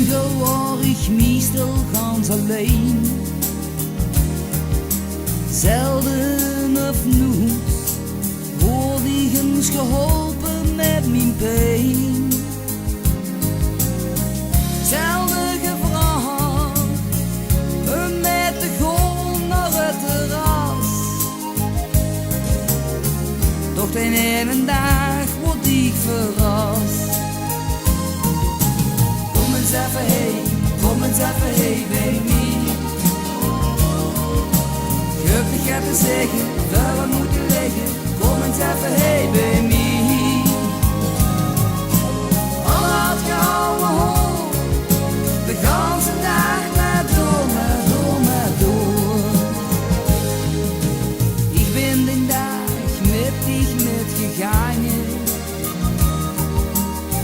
Vroeger war ich meestal ganz alleen, zelden of nooit word ik eens geholpen met mijn pijn. Zelden gevraagd om met de gewoon naar het terras. Doch de ene dag word ik verrast. Kom eens even heen, kom eens even heen bij mij. Je hebt niet te zeggen, waar we moeten liggen. Kom eens even heen bij mij. Al had gehouden hoor, de ganse dag maar door, maar door, maar door. Ik ben de dag met dich metgegangen,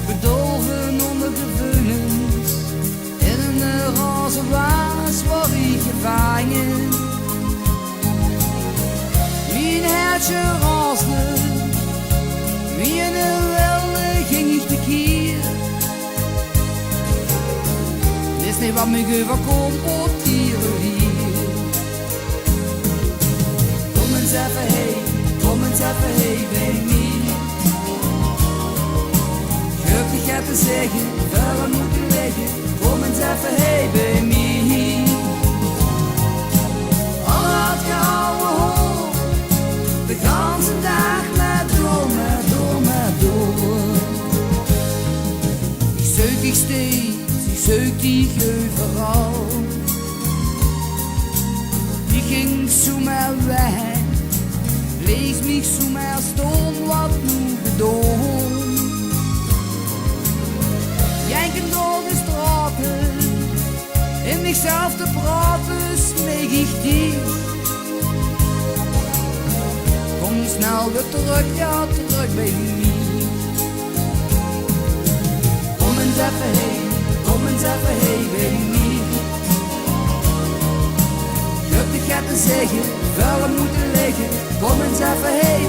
bedolven onder gevoelens. In een roze waas word ik gevangen. Mijn hertje raasde, wie een wilde ging ik tekeer. Dit is niet wat me overkomt op die rivier. Kom eens even heen, kom eens even heen bij mij. Je hebt niet te zeggen, waar we moeten liggen. Kom eens even heen bij mij. Al had gehouden hoor, de ganse dag maar door, maar door, maar door. Ik zoek dich steeds, ik zoek dich overal. Ik ging zomaar weg, lees mich zomaar stom wat nu gedaan. Janken door de straten, in mezelf te praten, smeek ik dich. Kom snel weer terug, ja terug bij mij. Kom eens even heen, kom eens even heen bij mij. Je hebt niet te zeggen, waar we moeten liggen. Kom eens even heen